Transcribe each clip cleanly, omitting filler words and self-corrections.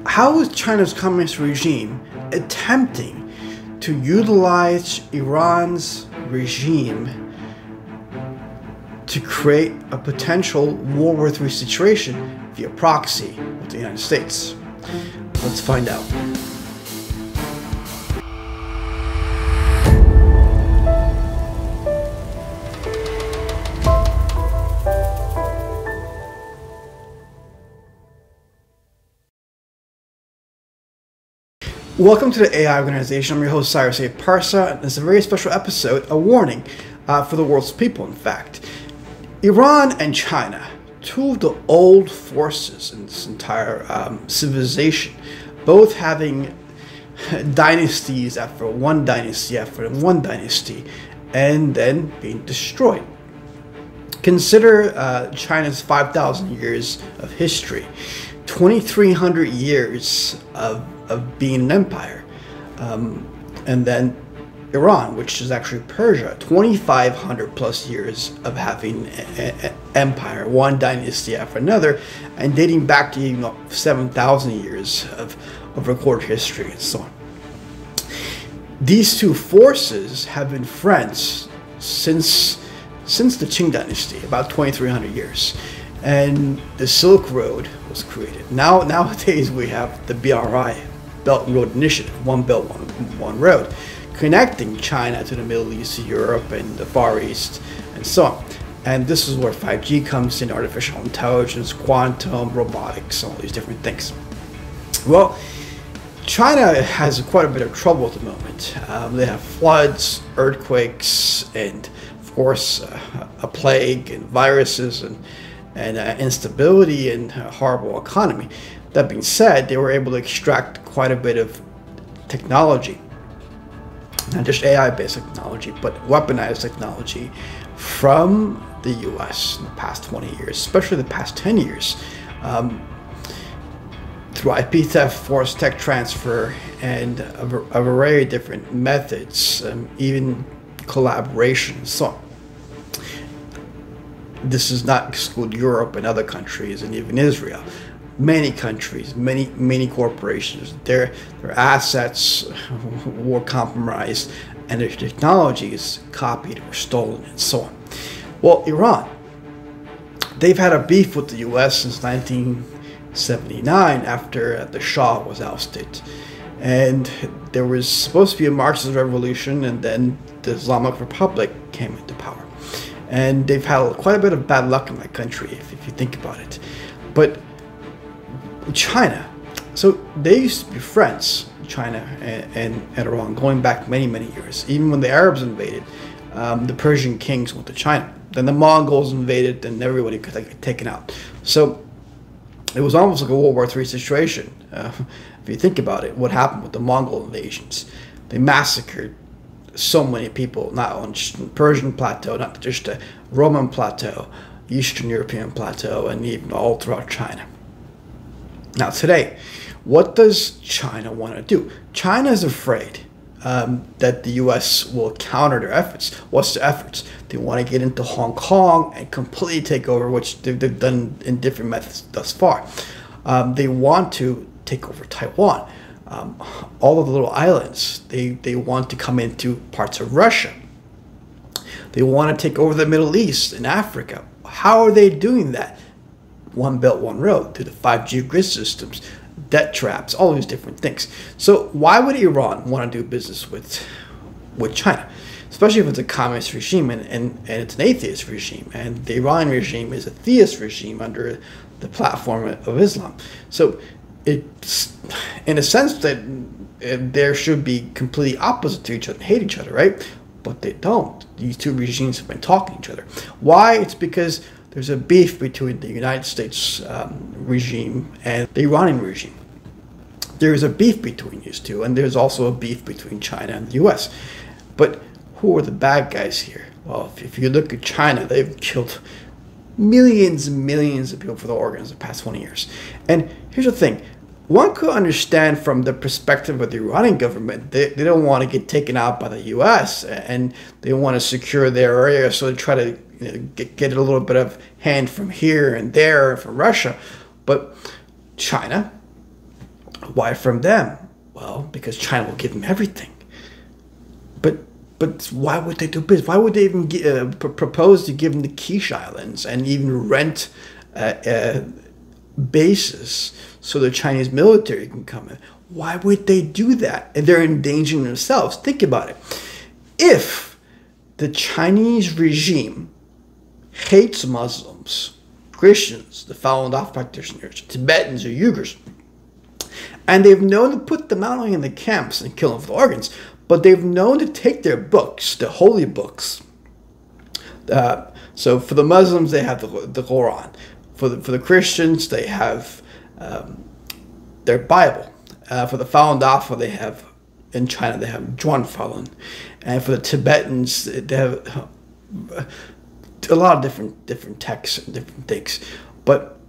how is China's communist regime attempting to utilize Iran's regime to create a potential World War III situation via proxy with the United States? Let's find out. Welcome to the AI Organization. I'm your host, Cyrus A. Parsa, and it's a very special episode, a warning for the world's people, in fact. Iran and China, two of the old forces in this entire civilization, both having dynasties after one dynasty after one dynasty, and then being destroyed. Consider China's 5,000 years of history, 2,300 years of being an empire, and then Iran, which is actually Persia, 2,500 plus years of having an empire, one dynasty after another, and dating back to 7,000 years of recorded history and so on. These two forces have been friends since the Qing dynasty, about 2,300 years. And the Silk Road was created. Nowadays we have the BRI, Belt and Road Initiative, One Belt, One Road, connecting China to the Middle East, Europe, and the Far East, and so on. And this is where 5G comes in, artificial intelligence, quantum, robotics, all these different things. Well, China has quite a bit of trouble at the moment. They have floods, earthquakes, and of course a plague and viruses and instability and a horrible economy. That being said, they were able to extract quite a bit of technology, not just AI-based technology, but weaponized technology from the U.S. in the past 20 years, especially the past 10 years, through IP theft, forced tech transfer, and a variety of different methods, even collaboration and so on. This does not exclude Europe and other countries, and even Israel. Many countries, many corporations, their assets were compromised and their technologies copied or stolen and so on. Well, Iran, they've had a beef with the U.S. since 1979 after the Shah was ousted. And there was supposed to be a Marxist revolution, and then the Islamic Republic came into power. And they've had quite a bit of bad luck in that country, if you think about it. But China, so they used to be friends, China and Iran, going back many years. Even when the Arabs invaded, the Persian kings went to China. Then the Mongols invaded, and everybody got taken out. So it was almost like a World War III situation. If you think about it, what happened with the Mongol invasions? They massacred so many people, not on just the Persian plateau, not just the Roman plateau, Eastern European plateau, and even all throughout China. Now today, what does China want to do? China is afraid that the U.S. will counter their efforts. What's their efforts? They want to get into Hong Kong and completely take over, which they've done in different methods thus far. They want to take over Taiwan. All of the little islands, they want to come into parts of Russia. They want to take over the Middle East and Africa. How are they doing that? One Belt, One Road, through the 5G grid systems, debt traps, all these different things. So why would Iran want to do business with China? Especially if it's a communist regime and it's an atheist regime. And the Iranian regime is a theist regime under the platform of Islam. So it's in a sense that there should be completely opposite to each other, hate each other, right? But they don't. These two regimes have been talking to each other. Why? It's because there's a beef between the United States regime and the Iranian regime. There's a beef between these two, and there's also a beef between China and the U.S. But who are the bad guys here? Well, if you look at China, they've killed millions and millions of people for the organs in the past 20 years. And here's the thing. One could understand from the perspective of the Iranian government, they don't want to get taken out by the U.S. and they want to secure their area, so they try to get a little bit of hand from here and there from Russia. But China, Why from them? Well, because China will give them everything. But why would they do business? Why would they even propose to give them the Quiche Islands and even rent bases so the Chinese military can come in? Why would they do that? And they're endangering themselves. Think about it. If the Chinese regime hates Muslims, Christians, the Falun Dafa Practitioners, Tibetans, or Uyghurs, and they've known to put them not only in the camps and kill them for the organs, but they've known to take their books, the holy books. So for the Muslims, they have the Quran. For the Christians, they have their Bible. For the Falun Dafa, they have, in China, they have Zhuan Falun. And for the Tibetans, they have a lot of different texts and different things. But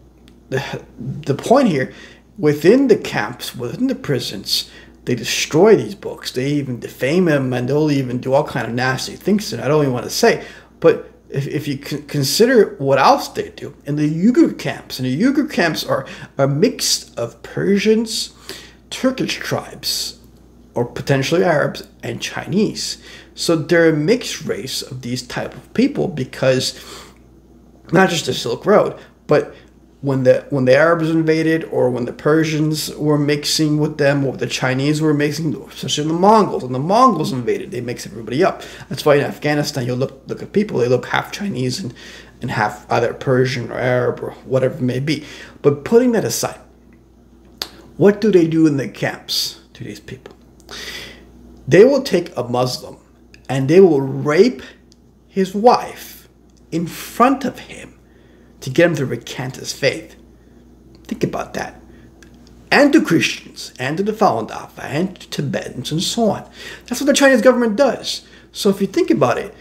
the point here, within the camps, within the prisons, they destroy these books. They even defame them, and they'll even do all kind of nasty things. And I don't even want to say, but if you consider what else they do in the Uyghur camps, and the Uyghur camps are a mix of Persians, Turkish tribes, or potentially Arabs, and Chinese. So they're a mixed race of these type of people, because not just the Silk Road, but when the Arabs invaded, or when the Persians were mixing with them, or the Chinese were mixing, especially the Mongols. When the Mongols invaded, they mix everybody up. That's why in Afghanistan, you look at people, they look half Chinese and half either Persian or Arab or whatever it may be. But putting that aside, what do they do in the camps to these people? They will take a Muslim and they will rape his wife in front of him to get him to recant his faith. Think about that. And to Christians, and to the Falun Dafa, and to Tibetans, and so on. That's what the Chinese government does. So if you think about it,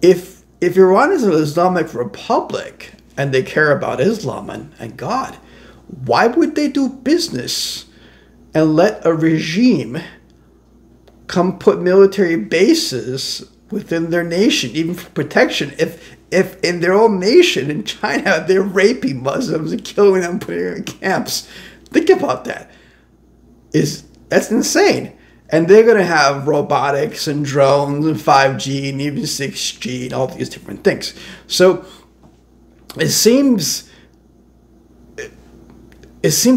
if Iran is an Islamic republic, and they care about Islam and God, why would they do business and let a regime come put military bases within their nation, even for protection, if in their own nation, in China, they're raping Muslims and killing them, putting them in camps? Think about that. That's insane. And they're going to have robotics and drones and 5G and even 6G and all these different things. So it seems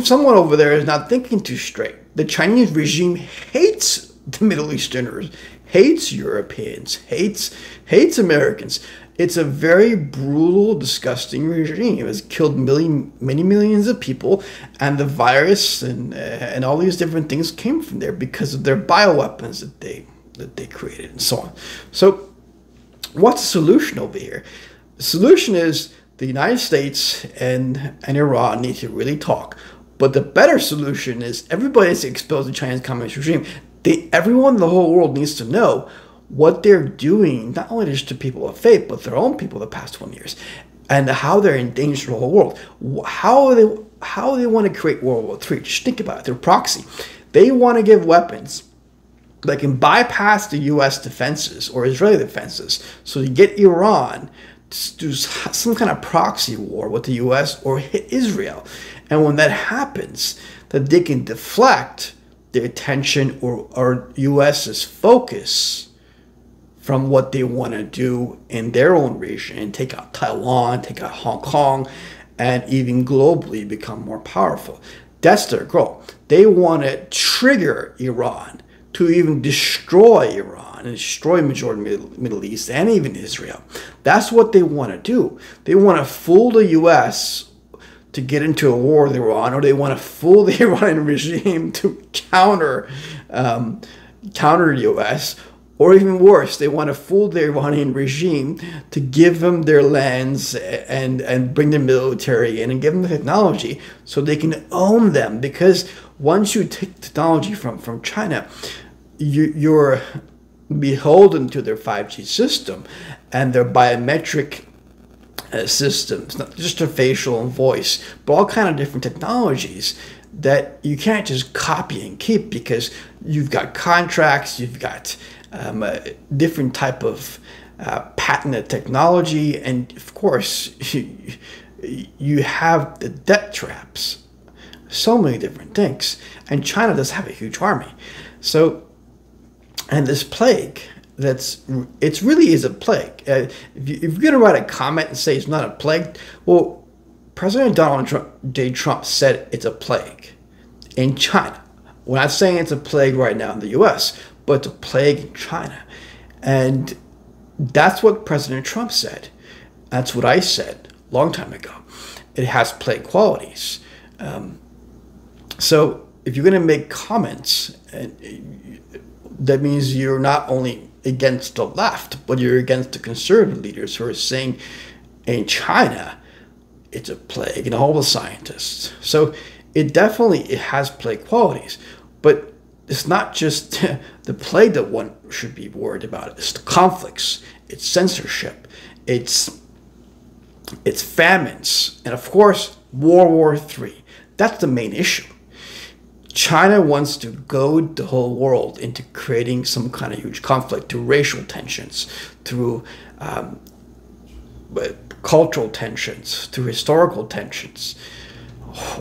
someone over there is not thinking too straight. The Chinese regime hates the Middle Easterners, hates Europeans, hates Americans. It's a very brutal, disgusting regime. It has killed many millions of people, and the virus and all these different things came from there because of their bioweapons that they created and so on. So what's the solution over here? The solution is the United States and Iran need to really talk. But the better solution is everybody needs to expose the Chinese Communist regime. Everyone in the whole world needs to know what they're doing, not only just to people of faith, but their own people the past 20 years, and how they're endangering the whole world. How they want to create World War III. Just think about it. They're Proxy. They want to give weapons that can bypass the U.S. defenses or Israeli defenses, so you get Iran to do some kind of proxy war with the U.S. or hit Israel. And when that happens, that they can deflect the attention or U.S.'s focus from what they want to do in their own region and take out Taiwan, take out Hong Kong, and even globally become more powerful. That's their goal. They want to trigger Iran to even destroy Iran and destroy majority of the Middle East and even Israel. That's what they want to do. They want to fool the U.S. to get into a war with Iran, or they want to fool the Iranian regime to counter the U.S., or even worse, they want to fool the Iranian regime to give them their lands and bring their military in and give them the technology so they can own them. Because once you take technology from China, you're beholden to their 5G system and their biometric systems, not just their facial and voice, but all kind of different technologies that you can't just copy and keep, because you've got contracts, you've got different type of patented technology, and of course you have the debt traps. so many different things. And China does have a huge army. So, and this plague, it really is a plague. If you're going to write a comment and say it's not a plague, well, President Donald J. Trump said it's a plague in China. We're not saying it's a plague right now in the U.S., but it's a plague in China. And that's what President Trump said. That's what I said a long time ago. It has plague qualities. So if you're going to make comments, that means you're not only against the left, but you're against the conservative leaders who are saying in China it's a plague, and all the scientists. So it has plague qualities, but it's not just the plague that one should be worried about. It's the conflicts, it's censorship, it's famines, and of course World War III. That's the main issue. China wants to goad the whole world into creating some kind of huge conflict through racial tensions, through cultural tensions, through historical tensions,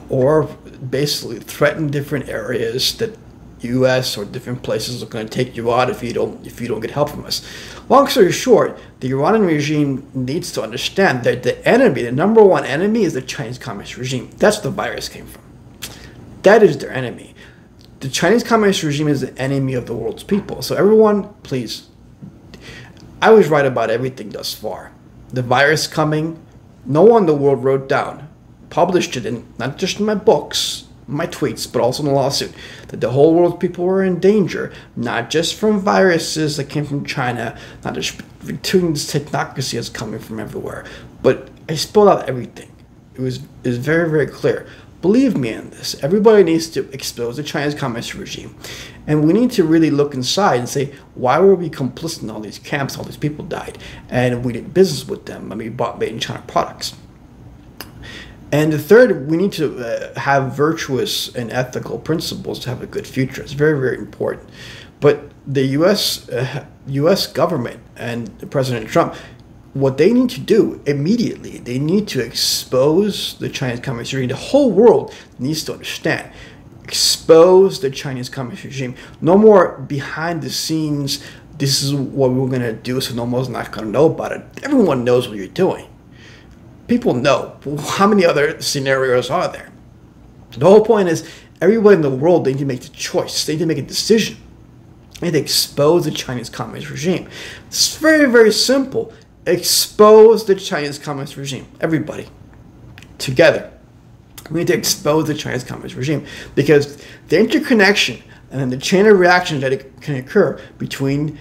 or basically threaten different areas that U.S. or different places are going to take you out if you don't get help from us. Long story short, the Iranian regime needs to understand that the number one enemy, is the Chinese Communist regime. That's where the virus came from. That is their enemy. The Chinese Communist regime is the enemy of the world's people. So everyone, please, I was right about everything thus far. The virus coming, no one in the world wrote down, published it in, not just in my books, my tweets, but also in the lawsuit, that the whole world's people were in danger, not just from viruses that came from China, not just between this technocracy that's coming from everywhere, but I spelled out everything. It was very, very clear. Believe me in this. Everybody needs to expose the Chinese Communist regime. And we need to really look inside and say, why were we complicit in all these camps? All these people died. And we did business with them. And we bought made in China products. And the third, we need to have virtuous and ethical principles to have a good future. It's very, very important. But the U.S. government and President Trump, what they need to do immediately, they need to expose the Chinese Communist regime. The whole world needs to understand. Expose the Chinese Communist regime. No more behind the scenes, this is what we're going to do, so no one's not going to know about it. Everyone knows what you're doing. People know. How many other scenarios are there? The whole point is, everybody in the world, they need to make the choice. They need to make a decision. They need to expose the Chinese Communist regime. It's very, very simple. Expose the Chinese Communist regime. Everybody. Together. We need to expose the Chinese Communist regime, because the interconnection and then the chain of reactions that can occur between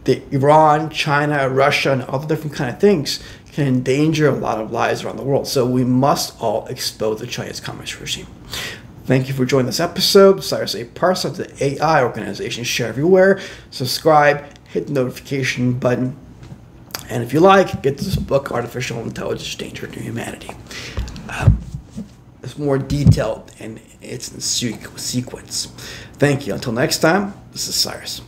Iran, China, Russia, and all the different kind of things can endanger a lot of lives around the world. So we must all expose the Chinese Communist regime. Thank you for joining this episode. Cyrus A. Parsons, the AI organization. Share everywhere. Subscribe. Hit the notification button. And if you like, get this book, Artificial Intelligence, Danger to Humanity. It's more detailed and it's in sequence. Thank you. Until next time, this is Cyrus.